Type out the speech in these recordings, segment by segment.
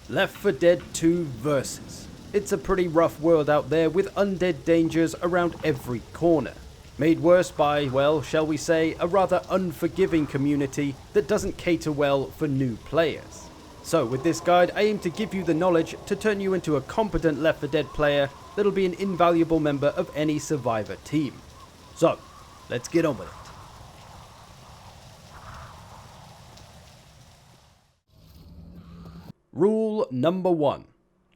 Left 4 Dead 2 Versus. It's a pretty rough world out there with undead dangers around every corner. Made worse by, well, shall we say, a rather unforgiving community that doesn't cater well for new players. So with this guide, I aim to give you the knowledge to turn you into a competent Left 4 Dead player that'll be an invaluable member of any survivor team. So, let's get on with it. Rule number 1.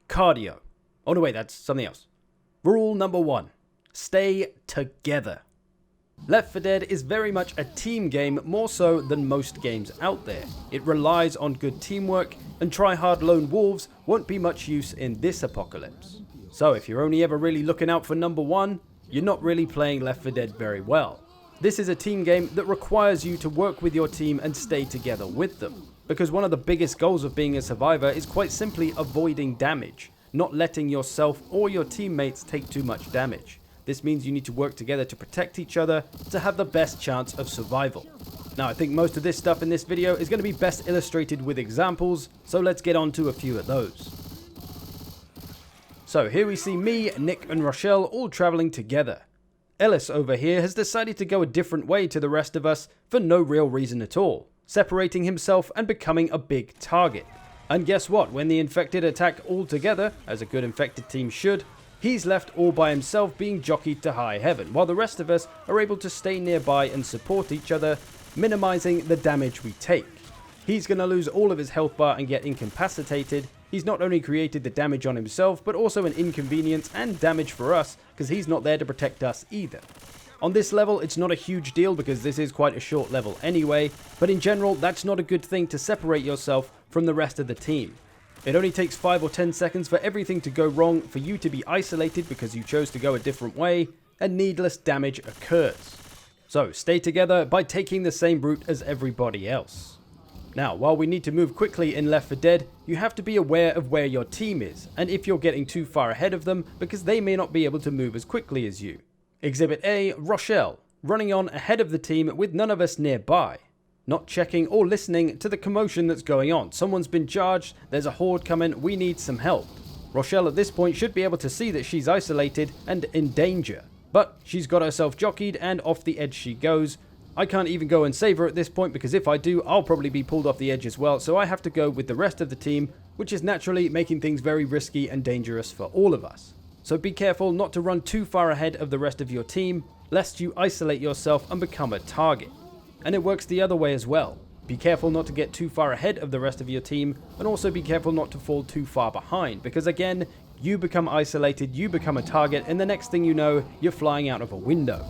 Cardio. Oh no wait, that's something else. Rule number 1. Stay together. Left 4 Dead is very much a team game, more so than most games out there. It relies on good teamwork, and try-hard lone wolves won't be much use in this apocalypse. So if you're only ever really looking out for number 1, you're not really playing Left 4 Dead very well. This is a team game that requires you to work with your team and stay together with them. Because one of the biggest goals of being a survivor is quite simply avoiding damage, not letting yourself or your teammates take too much damage. This means you need to work together to protect each other to have the best chance of survival. Now I think most of this stuff in this video is going to be best illustrated with examples, so let's get on to a few of those. So here we see me, Nick and Rochelle all traveling together. Ellis over here has decided to go a different way to the rest of us for no real reason at all, separating himself and becoming a big target. And guess what, when the infected attack all together, as a good infected team should, he's left all by himself being jockeyed to high heaven, while the rest of us are able to stay nearby and support each other, minimizing the damage we take. He's going to lose all of his health bar and get incapacitated. He's not only created the damage on himself, but also an inconvenience and damage for us, because he's not there to protect us either. On this level, it's not a huge deal because this is quite a short level anyway, but in general, that's not a good thing to separate yourself from the rest of the team. It only takes 5 or 10 seconds for everything to go wrong, for you to be isolated because you chose to go a different way, and needless damage occurs. So stay together by taking the same route as everybody else. Now, while we need to move quickly in Left 4 Dead, you have to be aware of where your team is, and if you're getting too far ahead of them, because they may not be able to move as quickly as you. Exhibit A, Rochelle, running on ahead of the team with none of us nearby. Not checking or listening to the commotion that's going on. Someone's been charged, there's a horde coming, we need some help. Rochelle at this point should be able to see that she's isolated and in danger. But she's got herself jockeyed and off the edge she goes. I can't even go and save her at this point because if I do, I'll probably be pulled off the edge as well. So I have to go with the rest of the team, which is naturally making things very risky and dangerous for all of us. So be careful not to run too far ahead of the rest of your team, lest you isolate yourself and become a target. And it works the other way as well. Be careful not to get too far ahead of the rest of your team, and also be careful not to fall too far behind, because again, you become isolated, you become a target, and the next thing you know, you're flying out of a window.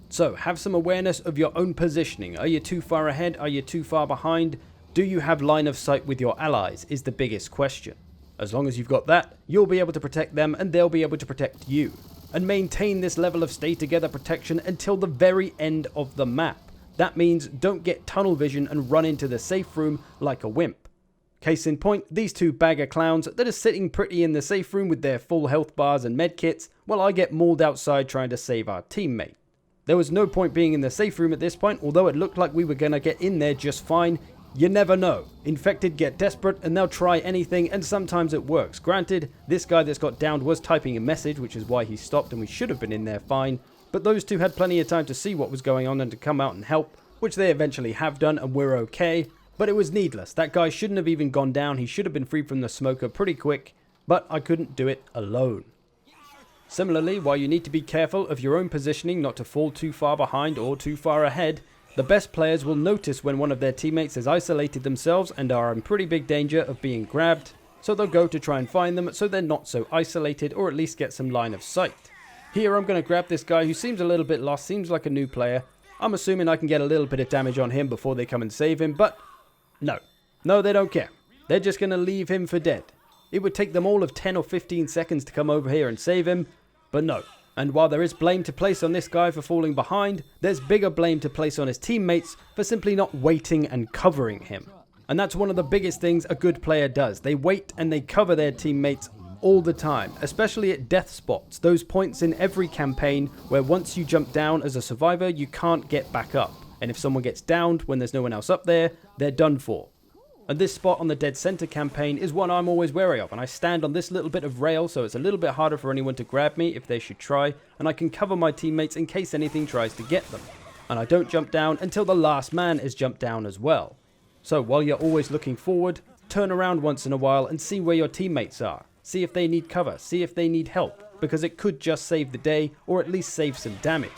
So have some awareness of your own positioning. Are you too far ahead? Are you too far behind? Do you have line of sight with your allies is the biggest question. As long as you've got that, you'll be able to protect them and they'll be able to protect you. And maintain this level of stay together protection until the very end of the map. That means don't get tunnel vision and run into the safe room like a wimp. Case in point, these two bagger clowns that are sitting pretty in the safe room with their full health bars and medkits, while I get mauled outside trying to save our teammate. There was no point being in the safe room at this point, although it looked like we were gonna get in there just fine. You never know. Infected get desperate and they'll try anything, and sometimes it works. Granted, this guy that's got downed was typing a message, which is why he stopped and we should have been in there fine, but those two had plenty of time to see what was going on and to come out and help, which they eventually have done and we're okay. But it was needless. That guy shouldn't have even gone down. He should have been freed from the smoker pretty quick, but I couldn't do it alone. Similarly, while you need to be careful of your own positioning not to fall too far behind or too far ahead, the best players will notice when one of their teammates has isolated themselves and are in pretty big danger of being grabbed, so they'll go to try and find them so they're not so isolated, or at least get some line of sight. Here I'm going to grab this guy who seems a little bit lost, seems like a new player. I'm assuming I can get a little bit of damage on him before they come and save him, but no, they don't care. They're just going to leave him for dead. It would take them all of 10 or 15 seconds to come over here and save him, but no. And while there is blame to place on this guy for falling behind, there's bigger blame to place on his teammates for simply not waiting and covering him. And that's one of the biggest things a good player does. They wait and they cover their teammates all the time, especially at death spots, those points in every campaign where once you jump down as a survivor, you can't get back up. and if someone gets downed when there's no one else up there, they're done for. And this spot on the dead center campaign is one I'm always wary of, and I stand on this little bit of rail so it's a little bit harder for anyone to grab me if they should try, and I can cover my teammates in case anything tries to get them. And I don't jump down until the last man is jumped down as well. So while you're always looking forward, turn around once in a while and see where your teammates are. See if they need cover, see if they need help, because it could just save the day or at least save some damage.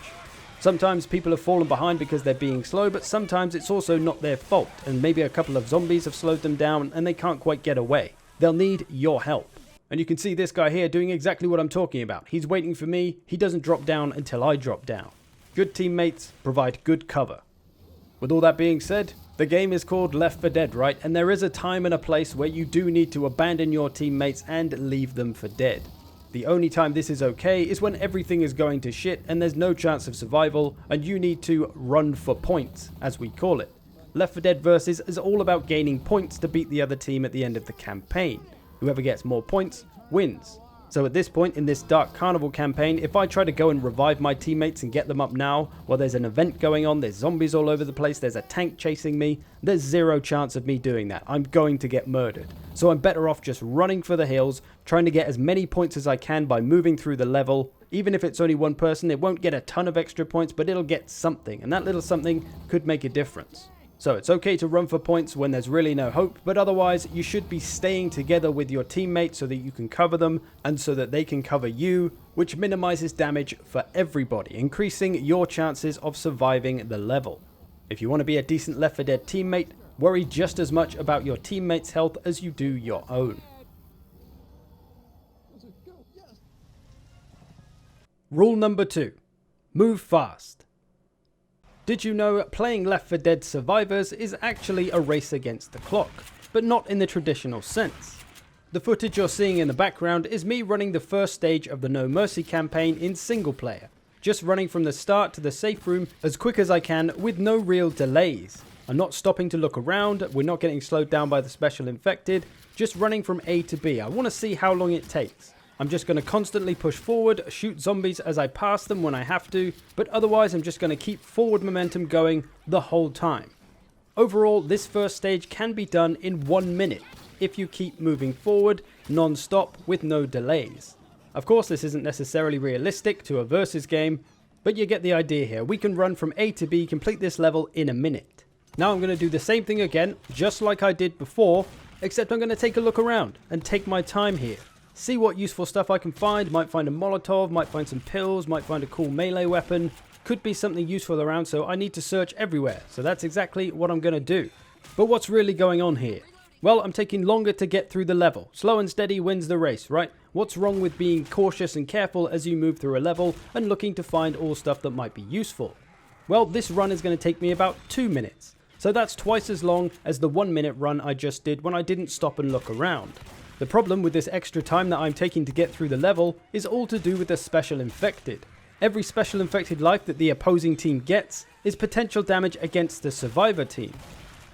Sometimes people have fallen behind because they're being slow, but sometimes it's also not their fault, and maybe a couple of zombies have slowed them down and they can't quite get away. They'll need your help. And you can see this guy here doing exactly what I'm talking about. He's waiting for me, he doesn't drop down until I drop down. Good teammates provide good cover. With all that being said, the game is called Left 4 Dead, right? And there is a time and a place where you do need to abandon your teammates and leave them for dead. The only time this is okay is when everything is going to shit and there's no chance of survival and you need to run for points, as we call it. Left 4 Dead Versus is all about gaining points to beat the other team at the end of the campaign. Whoever gets more points wins. So at this point in this Dark Carnival campaign, if I try to go and revive my teammates and get them up now, while there's an event going on, there's zombies all over the place, there's a tank chasing me, there's zero chance of me doing that. I'm going to get murdered. So I'm better off just running for the hills, trying to get as many points as I can by moving through the level. Even if it's only one person, it won't get a ton of extra points, but it'll get something, and that little something could make a difference. So it's okay to run for points when there's really no hope, but otherwise you should be staying together with your teammates so that you can cover them and so that they can cover you, which minimizes damage for everybody, increasing your chances of surviving the level. If you want to be a decent Left 4 Dead teammate, worry just as much about your teammates' health as you do your own. Rule number 2. Move fast. Did you know playing Left 4 Dead Survivors is actually a race against the clock, but not in the traditional sense. The footage you're seeing in the background is me running the first stage of the No Mercy campaign in single player, just running from the start to the safe room as quick as I can with no real delays. I'm not stopping to look around, we're not getting slowed down by the special infected, just running from A to B. I want to see how long it takes. I'm just going to constantly push forward, shoot zombies as I pass them when I have to, but otherwise I'm just going to keep forward momentum going the whole time. Overall, this first stage can be done in 1 minute, if you keep moving forward, non-stop, with no delays. Of course, this isn't necessarily realistic to a versus game, but you get the idea here. We can run from A to B, complete this level in a minute. Now I'm going to do the same thing again, just like I did before, except I'm going to take a look around and take my time here. See what useful stuff I can find. Might find a Molotov, might find some pills, might find a cool melee weapon. Could be something useful around, so I need to search everywhere. So that's exactly what I'm going to do. But what's really going on here? Well, I'm taking longer to get through the level. Slow and steady wins the race, right? What's wrong with being cautious and careful as you move through a level and looking to find all stuff that might be useful? Well, this run is going to take me about 2 minutes. So that's twice as long as the 1 minute run I just did when I didn't stop and look around. The problem with this extra time that I'm taking to get through the level is all to do with the special infected. Every special infected life that the opposing team gets is potential damage against the survivor team.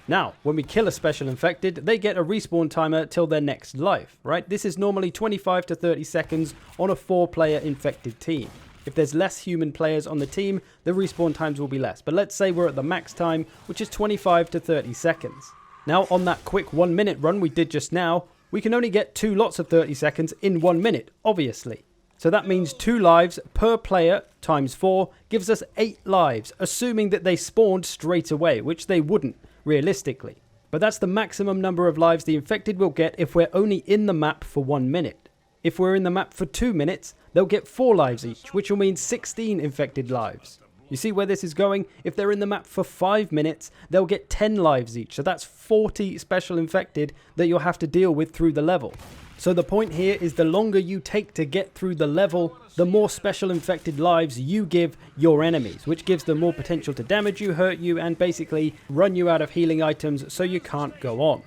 Now, when we kill a special infected, they get a respawn timer till their next life, right? This is normally 25 to 30 seconds on a 4-player infected team. If there's less human players on the team, the respawn times will be less. But let's say we're at the max time, which is 25 to 30 seconds. Now, on that quick 1 minute run we did just now, we can only get 2 lots of 30 seconds in 1 minute, obviously. So that means 2 lives per player times 4 gives us 8 lives, assuming that they spawned straight away, which they wouldn't, realistically. But that's the maximum number of lives the infected will get if we're only in the map for 1 minute. If we're in the map for 2 minutes, they'll get 4 lives each, which will mean 16 infected lives. You see where this is going? If they're in the map for 5 minutes, they'll get 10 lives each. So that's 40 special infected that you'll have to deal with through the level. So the point here is the longer you take to get through the level, the more special infected lives you give your enemies, which gives them more potential to damage you, hurt you, and basically run you out of healing items so you can't go on.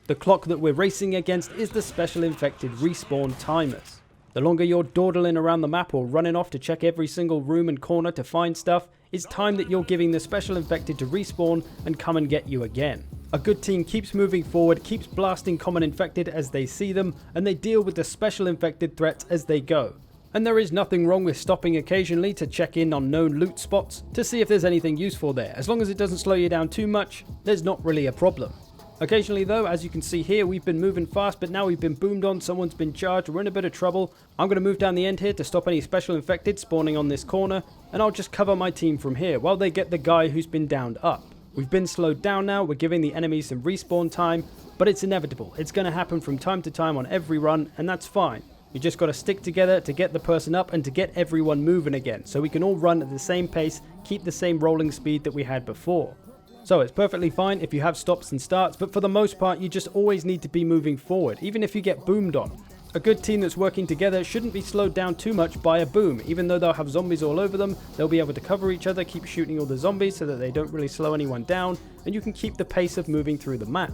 The clock that we're racing against is the special infected respawn timers. The longer you're dawdling around the map or running off to check every single room and corner to find stuff, it's time that you're giving the special infected to respawn and come and get you again. A good team keeps moving forward, keeps blasting common infected as they see them, and they deal with the special infected threats as they go. And there is nothing wrong with stopping occasionally to check in on known loot spots to see if there's anything useful there. As long as it doesn't slow you down too much, there's not really a problem. Occasionally though, as you can see here, we've been moving fast, but now we've been boomed on, someone's been charged, we're in a bit of trouble. I'm going to move down the end here to stop any special infected spawning on this corner, and I'll just cover my team from here while they get the guy who's been downed up. We've been slowed down now, we're giving the enemies some respawn time, but it's inevitable. It's going to happen from time to time on every run, and that's fine. You just got to stick together to get the person up and to get everyone moving again, so we can all run at the same pace, keep the same rolling speed that we had before. So it's perfectly fine if you have stops and starts, but for the most part you just always need to be moving forward, even if you get boomed on. A good team that's working together shouldn't be slowed down too much by a boom. Even though they'll have zombies all over them, they'll be able to cover each other, keep shooting all the zombies so that they don't really slow anyone down, and you can keep the pace of moving through the map.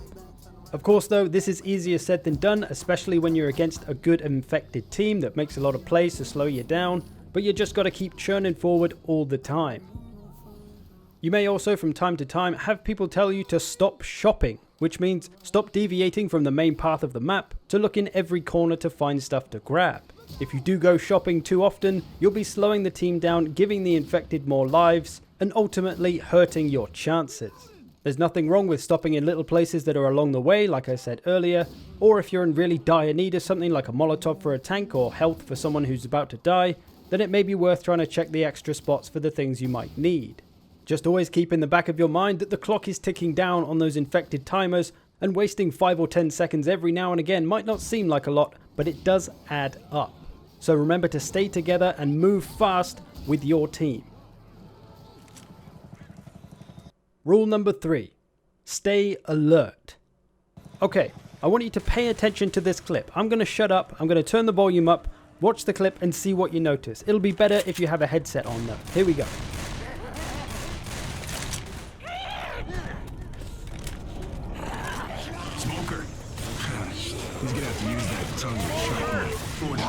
Of course though, this is easier said than done, especially when you're against a good infected team that makes a lot of plays to slow you down, but you just got to keep churning forward all the time. You may also from time to time have people tell you to stop shopping, which means stop deviating from the main path of the map to look in every corner to find stuff to grab. If you do go shopping too often, you'll be slowing the team down, giving the infected more lives, and ultimately hurting your chances. There's nothing wrong with stopping in little places that are along the way, like I said earlier, or if you're in really dire need of something like a Molotov for a tank or health for someone who's about to die, then it may be worth trying to check the extra spots for the things you might need. Just always keep in the back of your mind that the clock is ticking down on those infected timers, and wasting 5 or 10 seconds every now and again might not seem like a lot, but it does add up. So remember to stay together and move fast with your team. Rule number 3. Stay alert. Okay, I want you to pay attention to this clip. I'm going to shut up, I'm going to turn the volume up, watch the clip and see what you notice. It'll be better if you have a headset on though. Here we go. Smoker. He's gonna have to use that tongue to sharpen it.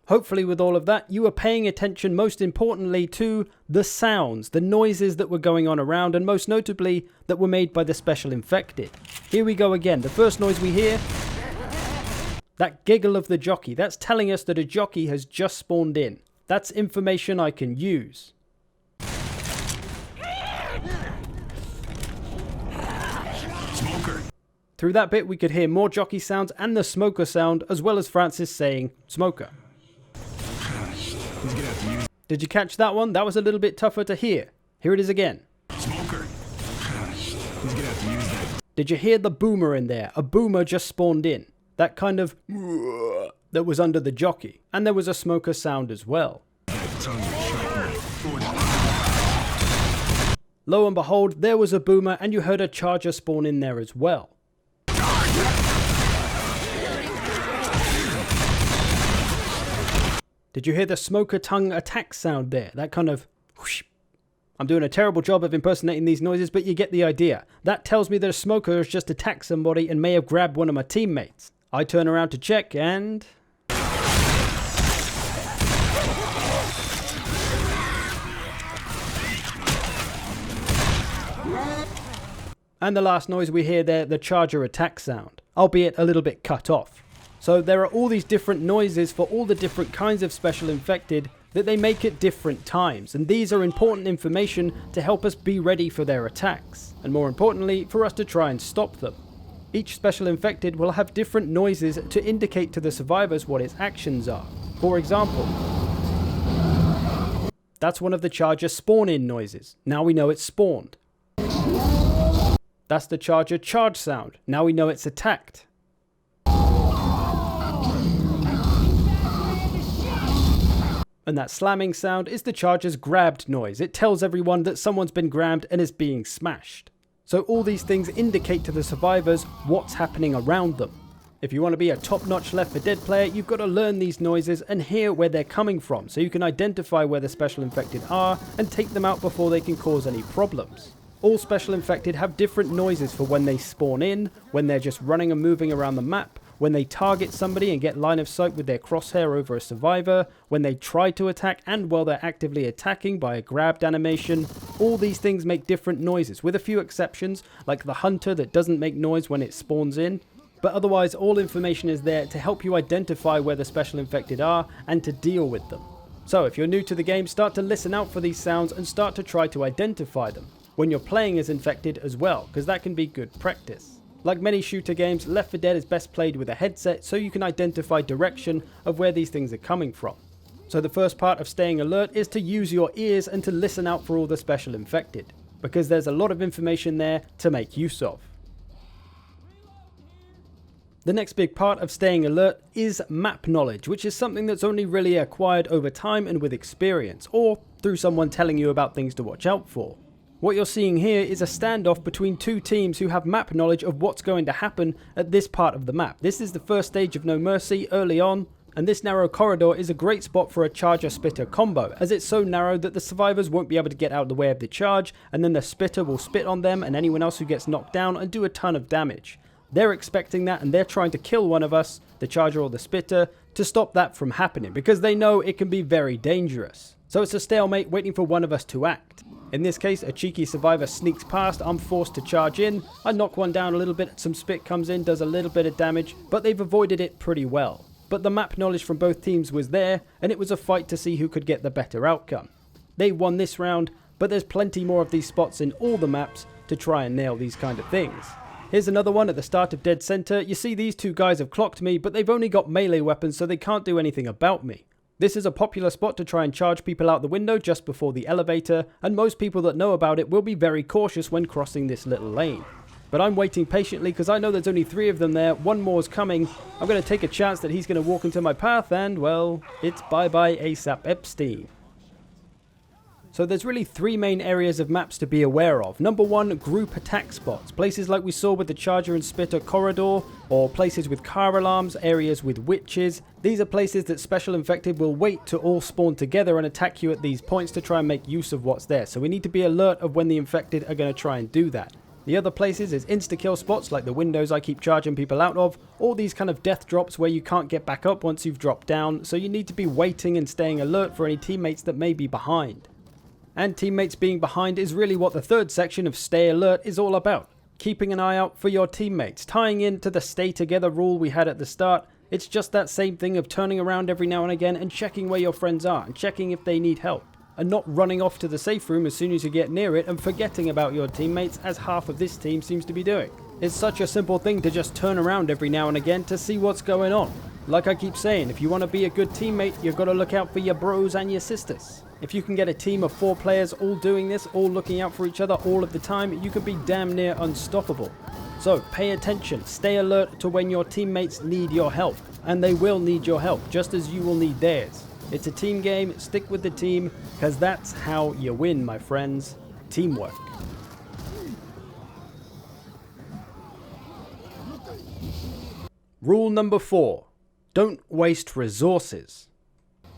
Hopefully with all of that, you were paying attention most importantly to the sounds, the noises that were going on around, and most notably that were made by the special infected. Here we go again. The first noise we hear, that giggle of the jockey, that's telling us that a jockey has just spawned in. That's information I can use. Smoker. Through that bit we could hear more jockey sounds and the smoker sound, as well as Francis saying smoker. Did you catch that one? That was a little bit tougher to hear. Here it is again. Smoker. He's gonna have to use that. Did you hear the boomer in there? A boomer just spawned in. That kind of that was under the jockey. And there was a smoker sound as well. Lo and behold, there was a boomer and you heard a charger spawn in there as well. Did you hear the smoker tongue attack sound there? That kind of whoosh. I'm doing a terrible job of impersonating these noises, but you get the idea. That tells me that a smoker has just attacked somebody and may have grabbed one of my teammates. I turn around to check and... And the last noise we hear there, the charger attack sound, albeit a little bit cut off. So there are all these different noises for all the different kinds of special infected that they make at different times, and these are important information to help us be ready for their attacks, and more importantly, for us to try and stop them. Each special infected will have different noises to indicate to the survivors what its actions are. For example, that's one of the charger spawn-in noises. Now we know it's spawned. That's the charger charge sound. Now we know it's attacked. And that slamming sound is the charger's grabbed noise. It tells everyone that someone's been grabbed and is being smashed. So all these things indicate to the survivors what's happening around them. If you want to be a top-notch Left 4 Dead player, you've got to learn these noises and hear where they're coming from, so you can identify where the special infected are and take them out before they can cause any problems. All special infected have different noises for when they spawn in, when they're just running and moving around the map, when they target somebody and get line of sight with their crosshair over a survivor, when they try to attack and while they're actively attacking by a grabbed animation. All these things make different noises, with a few exceptions, like the hunter that doesn't make noise when it spawns in. But otherwise, all information is there to help you identify where the special infected are and to deal with them. So if you're new to the game, start to listen out for these sounds and start to try to identify them when you're playing as infected as well, because that can be good practice. Like many shooter games, Left 4 Dead is best played with a headset so you can identify direction of where these things are coming from. So the first part of staying alert is to use your ears and to listen out for all the special infected, because there's a lot of information there to make use of. The next big part of staying alert is map knowledge, which is something that's only really acquired over time and with experience, or through someone telling you about things to watch out for. What you're seeing here is a standoff between two teams who have map knowledge of what's going to happen at this part of the map. This is the first stage of No Mercy early on, and this narrow corridor is a great spot for a Charger Spitter combo, as it's so narrow that the survivors won't be able to get out of the way of the charge, and then the Spitter will spit on them and anyone else who gets knocked down and do a ton of damage. They're expecting that and they're trying to kill one of us, the Charger or the Spitter, to stop that from happening, because they know it can be very dangerous. So it's a stalemate waiting for one of us to act. In this case, a cheeky survivor sneaks past, I'm forced to charge in, I knock one down a little bit, some spit comes in, does a little bit of damage, but they've avoided it pretty well. But the map knowledge from both teams was there, and it was a fight to see who could get the better outcome. They won this round, but there's plenty more of these spots in all the maps to try and nail these kind of things. Here's another one at the start of Dead Center. You see these two guys have clocked me, but they've only got melee weapons so they can't do anything about me. This is a popular spot to try and charge people out the window just before the elevator, and most people that know about it will be very cautious when crossing this little lane. But I'm waiting patiently because I know there's only 3 of them there, one more's coming. I'm going to take a chance that he's going to walk into my path and, well, it's bye-bye ASAP Epstein. So there's really 3 main areas of maps to be aware of. Number 1, group attack spots. Places like we saw with the Charger and Spitter corridor, or places with car alarms, areas with witches. These are places that special infected will wait to all spawn together and attack you at these points to try and make use of what's there. So we need to be alert of when the infected are going to try and do that. The other places is insta-kill spots like the windows I keep charging people out of, or these kind of death drops where you can't get back up once you've dropped down, so you need to be waiting and staying alert for any teammates that may be behind. And teammates being behind is really what the third section of Stay Alert is all about. Keeping an eye out for your teammates, tying in to the stay together rule we had at the start. It's just that same thing of turning around every now and again and checking where your friends are and checking if they need help. And not running off to the safe room as soon as you get near it and forgetting about your teammates as half of this team seems to be doing. It's such a simple thing to just turn around every now and again to see what's going on. Like I keep saying, if you want to be a good teammate, you've got to look out for your bros and your sisters. If you can get a team of 4 players all doing this, all looking out for each other all of the time, you can be damn near unstoppable. So pay attention, stay alert to when your teammates need your help. And they will need your help, just as you will need theirs. It's a team game, stick with the team, because that's how you win, my friends. Teamwork. Rule number 4. Don't waste resources.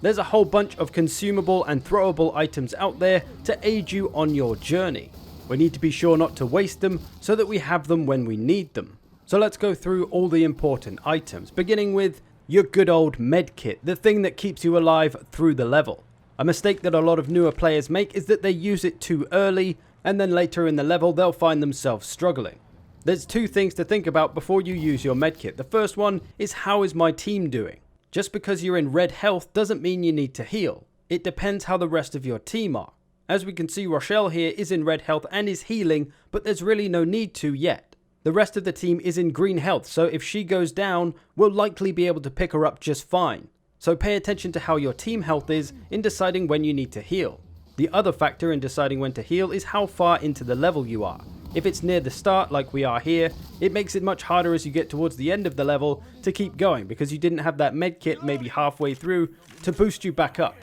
There's a whole bunch of consumable and throwable items out there to aid you on your journey. We need to be sure not to waste them so that we have them when we need them. So let's go through all the important items, beginning with your good old medkit, the thing that keeps you alive through the level. A mistake that a lot of newer players make is that they use it too early, and then later in the level they'll find themselves struggling. There's 2 things to think about before you use your medkit. The first one is, how is my team doing? Just because you're in red health doesn't mean you need to heal. It depends how the rest of your team are. As we can see, Rochelle here is in red health and is healing, but there's really no need to yet. The rest of the team is in green health, so if she goes down, we'll likely be able to pick her up just fine. So pay attention to how your team health is in deciding when you need to heal. The other factor in deciding when to heal is how far into the level you are. If it's near the start like we are here, it makes it much harder as you get towards the end of the level to keep going because you didn't have that med kit maybe halfway through to boost you back up.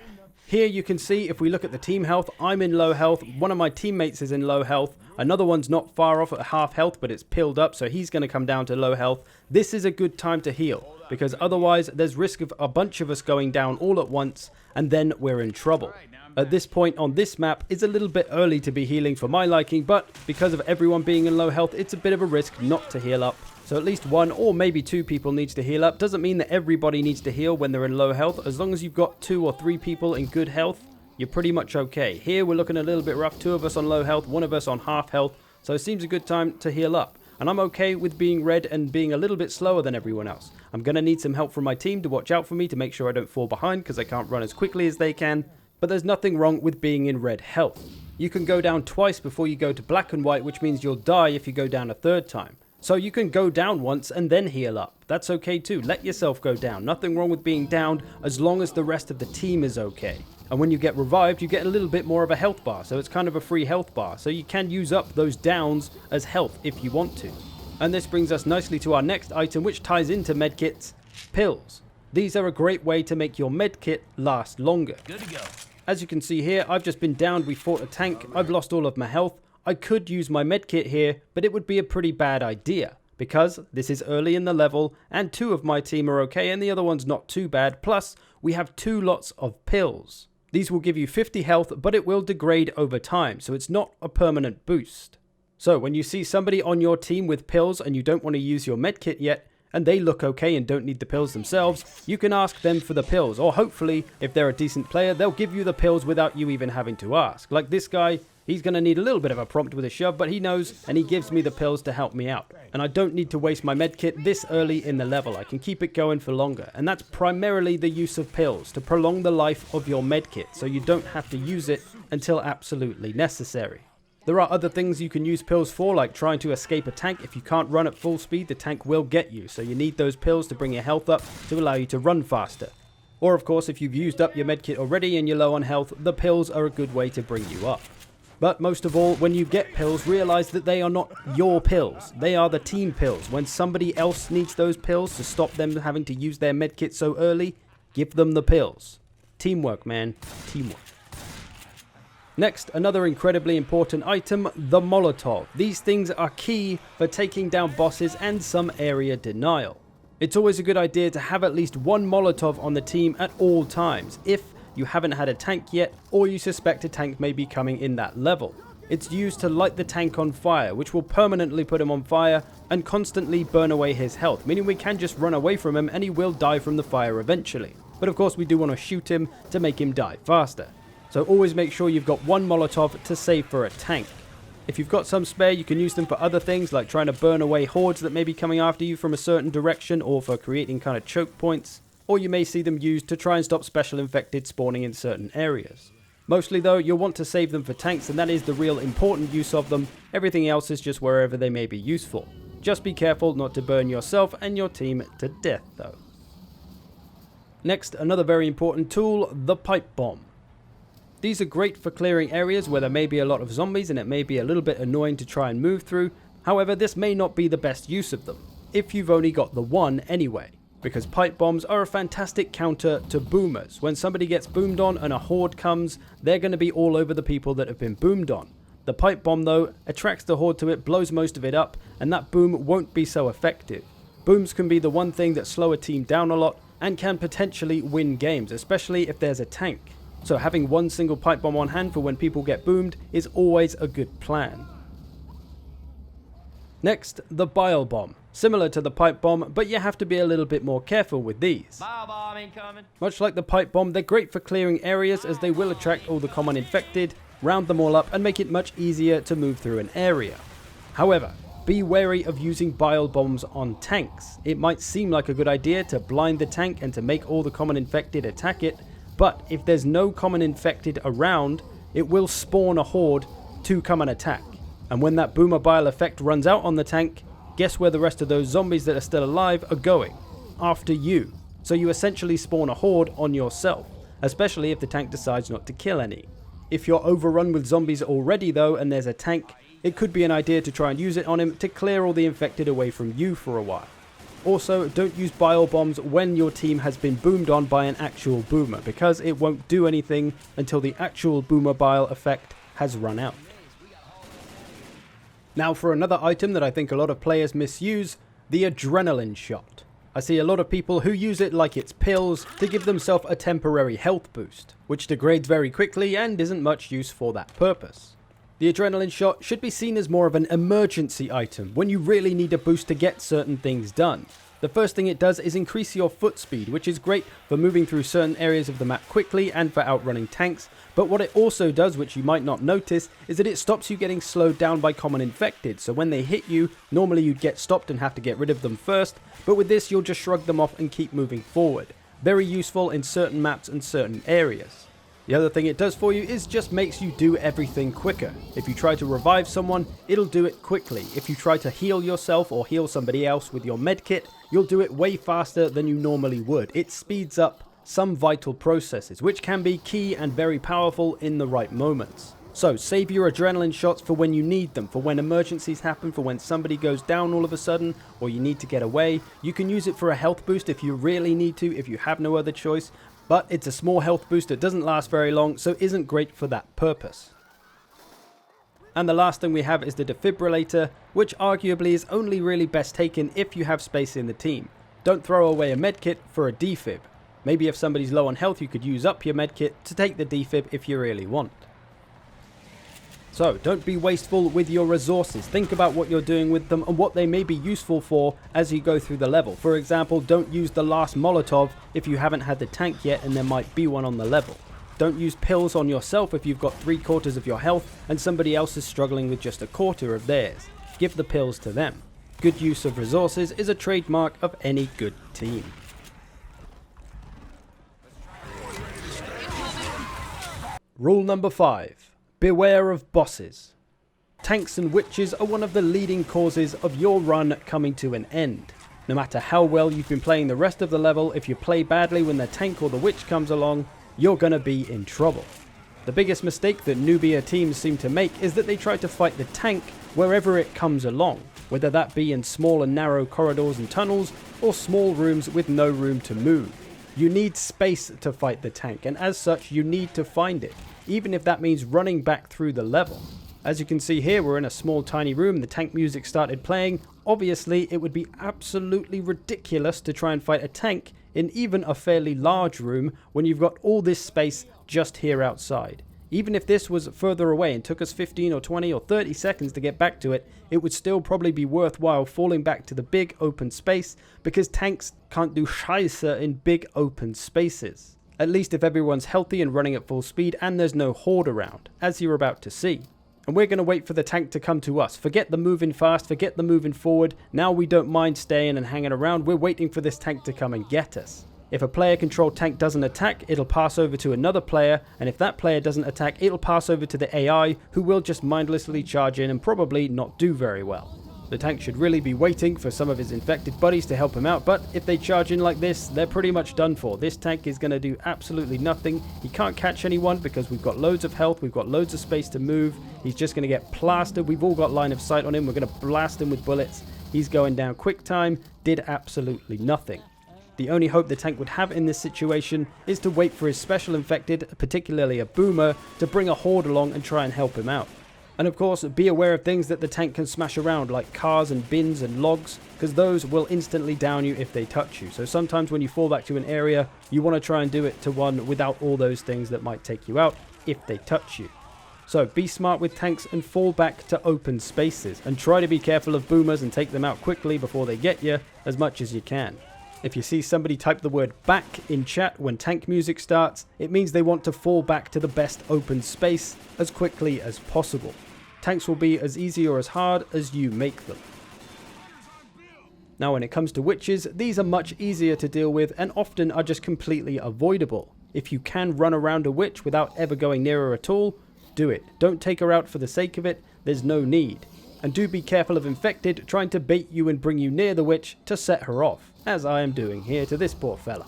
Here you can see, if we look at the team health, I'm in low health, one of my teammates is in low health, another one's not far off at half health but it's pilled up, so he's going to come down to low health. This is a good time to heal, because otherwise there's risk of a bunch of us going down all at once and then we're in trouble. At this point on this map, it's a little bit early to be healing for my liking, but because of everyone being in low health, it's a bit of a risk not to heal up. So at least one or maybe two people needs to heal up. Doesn't mean that everybody needs to heal when they're in low health. As long as you've got 2 or 3 people in good health, you're pretty much okay. Here we're looking a little bit rough. 2 of us on low health, 1 of us on half health. So it seems a good time to heal up. And I'm okay with being red and being a little bit slower than everyone else. I'm going to need some help from my team to watch out for me to make sure I don't fall behind because I can't run as quickly as they can. But there's nothing wrong with being in red health. You can go down twice before you go to black and white, which means you'll die if you go down a 3rd time. So you can go down once and then heal up. That's okay too. Let yourself go down. Nothing wrong with being down as long as the rest of the team is okay. And when you get revived, you get a little bit more of a health bar. So it's kind of a free health bar. So you can use up those downs as health if you want to. And this brings us nicely to our next item, which ties into medkits: pills. These are a great way to make your medkit last longer. Good to go. As you can see here, I've just been downed. We fought a tank. I've lost all of my health. I could use my medkit here, but it would be a pretty bad idea because this is early in the level and 2 of my team are okay and the other one's not too bad. Plus, we have 2 lots of pills. These will give you 50 health, but it will degrade over time, so it's not a permanent boost. So when you see somebody on your team with pills and you don't want to use your medkit yet, and they look okay and don't need the pills themselves, you can ask them for the pills. Or hopefully, if they're a decent player, they'll give you the pills without you even having to ask. Like this guy, he's going to need a little bit of a prompt with a shove, but he knows and he gives me the pills to help me out. And I don't need to waste my medkit this early in the level. I can keep it going for longer. And that's primarily the use of pills, to prolong the life of your medkit, so you don't have to use it until absolutely necessary. There are other things you can use pills for, like trying to escape a tank. If you can't run at full speed, the tank will get you, so you need those pills to bring your health up to allow you to run faster. Or of course, if you've used up your medkit already and you're low on health, the pills are a good way to bring you up. But most of all, when you get pills, realize that they are not your pills. They are the team pills. When somebody else needs those pills to stop them having to use their medkit so early, give them the pills. Teamwork, man. Teamwork. Next, another incredibly important item, the Molotov. These things are key for taking down bosses and some area denial. It's always a good idea to have at least 1 Molotov on the team at all times, if you haven't had a tank yet, or you suspect a tank may be coming in that level. It's used to light the tank on fire, which will permanently put him on fire and constantly burn away his health, meaning we can just run away from him and he will die from the fire eventually. But of course we do want to shoot him to make him die faster. So always make sure you've got 1 Molotov to save for a tank. If you've got some spare, you can use them for other things, like trying to burn away hordes that may be coming after you from a certain direction, or for creating kind of choke points. Or you may see them used to try and stop special infected spawning in certain areas. Mostly though, you'll want to save them for tanks, and that is the real important use of them. Everything else is just wherever they may be useful. Just be careful not to burn yourself and your team to death though. Next, another very important tool, the pipe bomb. These are great for clearing areas where there may be a lot of zombies and it may be a little bit annoying to try and move through. However, this may not be the best use of them, if you've only got the one anyway. Because pipe bombs are a fantastic counter to boomers. When somebody gets boomed on and a horde comes, they're going to be all over the people that have been boomed on. The pipe bomb though attracts the horde to it, blows most of it up, and that boom won't be so effective. Booms can be the one thing that slow a team down a lot and can potentially win games, especially if there's a tank. So having 1 single pipe bomb on hand for when people get boomed is always a good plan. Next, the bile bomb. Similar to the pipe bomb, but you have to be a little bit more careful with these. Bile bomb incoming. Much like the pipe bomb, they're great for clearing areas as they will attract all the common infected, round them all up and make it much easier to move through an area. However, be wary of using bile bombs on tanks. It might seem like a good idea to blind the tank and to make all the common infected attack it, but if there's no common infected around, it will spawn a horde to come and attack. And when that boomer bile effect runs out on the tank, guess where the rest of those zombies that are still alive are going? After you. So you essentially spawn a horde on yourself, especially if the tank decides not to kill any. If you're overrun with zombies already though and there's a tank, it could be an idea to try and use it on him to clear all the infected away from you for a while. Also, don't use bile bombs when your team has been boomed on by an actual boomer, because it won't do anything until the actual boomer bile effect has run out. Now for another item that I think a lot of players misuse, the adrenaline shot. I see a lot of people who use it like it's pills to give themselves a temporary health boost, which degrades very quickly and isn't much use for that purpose. The adrenaline shot should be seen as more of an emergency item when you really need a boost to get certain things done. The first thing it does is increase your foot speed, which is great for moving through certain areas of the map quickly and for outrunning tanks, but what it also does, which you might not notice, is that it stops you getting slowed down by common infected. So when they hit you, normally you'd get stopped and have to get rid of them first, but with this you'll just shrug them off and keep moving forward. Very useful in certain maps and certain areas. The other thing it does for you is just makes you do everything quicker. If you try to revive someone, it'll do it quickly. If you try to heal yourself or heal somebody else with your medkit, you'll do it way faster than you normally would. It speeds up some vital processes, which can be key and very powerful in the right moments. So save your adrenaline shots for when you need them, for when emergencies happen, for when somebody goes down all of a sudden, or you need to get away. You can use it for a health boost if you really need to, if you have no other choice. But it's a small health boost that doesn't last very long, so isn't great for that purpose. And the last thing we have is the defibrillator, which arguably is only really best taken if you have space in the team. Don't throw away a medkit for a defib. Maybe if somebody's low on health you could use up your medkit to take the defib if you really want. So don't be wasteful with your resources. Think about what you're doing with them and what they may be useful for as you go through the level. For example, don't use the last Molotov if you haven't had the tank yet and there might be one on the level. Don't use pills on yourself if you've got 3/4 of your health and somebody else is struggling with just 1/4 of theirs. Give the pills to them. Good use of resources is a trademark of any good team. Rule number 5. Beware of bosses. Tanks and witches are one of the leading causes of your run coming to an end. No matter how well you've been playing the rest of the level, if you play badly when the tank or the witch comes along, you're gonna be in trouble. The biggest mistake that newbie teams seem to make is that they try to fight the tank wherever it comes along, whether that be in small and narrow corridors and tunnels, or small rooms with no room to move. You need space to fight the tank, and as such you need to find it, even if that means running back through the level. As you can see here, we're in a small tiny room, the tank music started playing. Obviously it would be absolutely ridiculous to try and fight a tank in even a fairly large room when you've got all this space just here outside. Even if this was further away and took us 15 or 20 or 30 seconds to get back to it, it would still probably be worthwhile falling back to the big open space, because tanks can't do scheiße in big open spaces. At least if everyone's healthy and running at full speed and there's no horde around, as you're about to see. And we're going to wait for the tank to come to us. Forget the moving fast, forget the moving forward. Now we don't mind staying and hanging around, we're waiting for this tank to come and get us. If a player controlled tank doesn't attack, it'll pass over to another player, and if that player doesn't attack, it'll pass over to the AI, who will just mindlessly charge in and probably not do very well. The tank should really be waiting for some of his infected buddies to help him out, but if they charge in like this, they're pretty much done for. This tank is going to do absolutely nothing. He can't catch anyone because we've got loads of health, we've got loads of space to move. He's just going to get plastered. We've all got line of sight on him. We're going to blast him with bullets. He's going down quick time, did absolutely nothing. The only hope the tank would have in this situation is to wait for his special infected, particularly a boomer, to bring a horde along and try and help him out. And of course, be aware of things that the tank can smash around, like cars and bins and logs, because those will instantly down you if they touch you. So sometimes when you fall back to an area, you want to try and do it to one without all those things that might take you out if they touch you. So be smart with tanks and fall back to open spaces, and try to be careful of boomers and take them out quickly before they get you as much as you can. If you see somebody type the word back in chat when tank music starts, it means they want to fall back to the best open space as quickly as possible. Tanks will be as easy or as hard as you make them. Now when it comes to witches, these are much easier to deal with and often are just completely avoidable. If you can run around a witch without ever going near her at all, do it. Don't take her out for the sake of it, there's no need. And do be careful of infected trying to bait you and bring you near the witch to set her off, as I am doing here to this poor fella.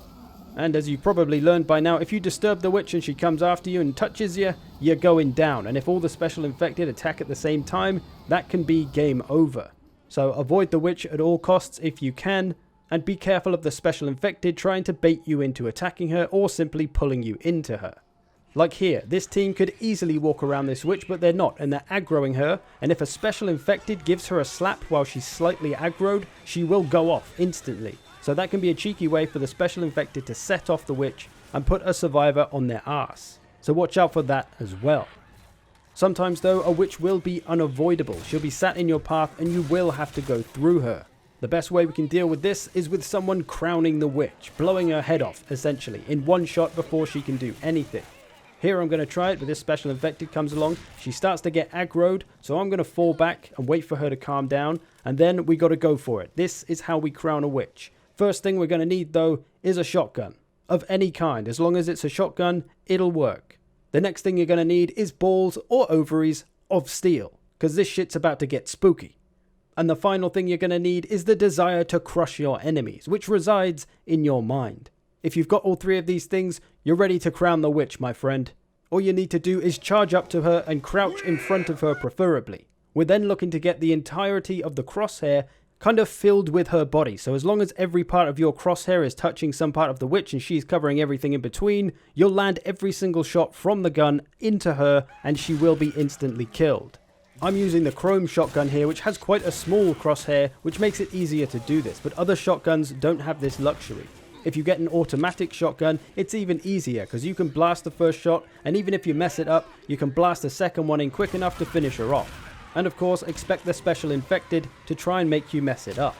And as you probably learned by now, if you disturb the witch and she comes after you and touches you, you're going down. And if all the special infected attack at the same time, that can be game over. So avoid the witch at all costs if you can, and be careful of the special infected trying to bait you into attacking her or simply pulling you into her. Like here, this team could easily walk around this witch, but they're not, and they're aggroing her, and if a special infected gives her a slap while she's slightly aggroed, she will go off instantly. So that can be a cheeky way for the special infected to set off the witch and put a survivor on their ass. So watch out for that as well. Sometimes though, a witch will be unavoidable. She'll be sat in your path and you will have to go through her. The best way we can deal with this is with someone crowning the witch, blowing her head off, essentially, in one shot before she can do anything. Here I'm going to try it, but this special infected comes along. She starts to get aggroed, so I'm going to fall back and wait for her to calm down, and then we got to go for it. This is how we crown a witch. First thing we're going to need though is a shotgun. Of any kind, as long as it's a shotgun, it'll work. The next thing you're going to need is balls or ovaries of steel, because this shit's about to get spooky. And the final thing you're going to need is the desire to crush your enemies, which resides in your mind. If you've got all three of these things, you're ready to crown the witch, my friend. All you need to do is charge up to her and crouch in front of her preferably. We're then looking to get the entirety of the crosshair kind of filled with her body. So as long as every part of your crosshair is touching some part of the witch and she's covering everything in between, you'll land every single shot from the gun into her and she will be instantly killed. I'm using the chrome shotgun here, which has quite a small crosshair, which makes it easier to do this, but other shotguns don't have this luxury. If you get an automatic shotgun, it's even easier because you can blast the first shot, and even if you mess it up, you can blast the second one in quick enough to finish her off. And of course, expect the special infected to try and make you mess it up.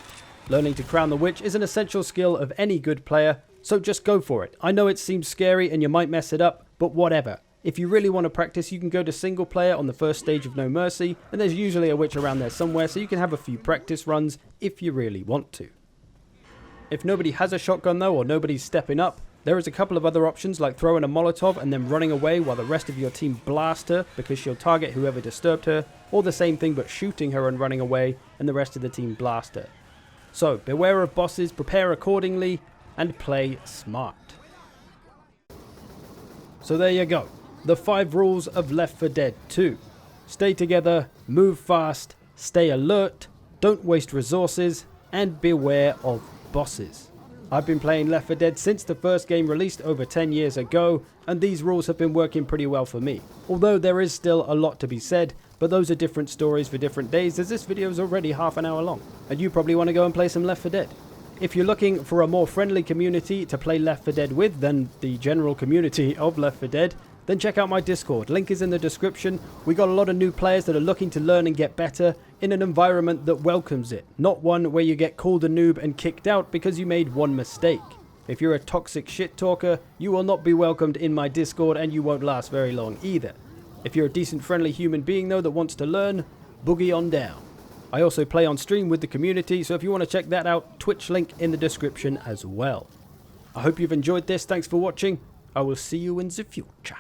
Learning to crown the witch is an essential skill of any good player, so just go for it. I know it seems scary and you might mess it up, but whatever. If you really want to practice, you can go to single player on the first stage of No Mercy, and there's usually a witch around there somewhere, so you can have a few practice runs if you really want to. If nobody has a shotgun though, or nobody's stepping up, there is a couple of other options like throwing a Molotov and then running away while the rest of your team blast her because she'll target whoever disturbed her, or the same thing but shooting her and running away and the rest of the team blast her. So beware of bosses, prepare accordingly, and play smart. So there you go, the 5 rules of Left 4 Dead 2. Stay together, move fast, stay alert, don't waste resources, and beware of bosses. I've been playing Left 4 Dead since the first game released over 10 years ago, and these rules have been working pretty well for me. Although there is still a lot to be said, but those are different stories for different days, as this video is already half an hour long, and you probably want to go and play some Left 4 Dead. If you're looking for a more friendly community to play Left 4 Dead with than the general community of Left 4 Dead, then check out my Discord. Link is in the description. We got a lot of new players that are looking to learn and get better in an environment that welcomes it, not one where you get called a noob and kicked out because you made one mistake. If you're a toxic shit talker, you will not be welcomed in my Discord and you won't last very long either. If you're a decent friendly human being though that wants to learn, boogie on down. I also play on stream with the community, so if you want to check that out, Twitch link in the description as well. I hope you've enjoyed this. Thanks for watching. I will see you in the future.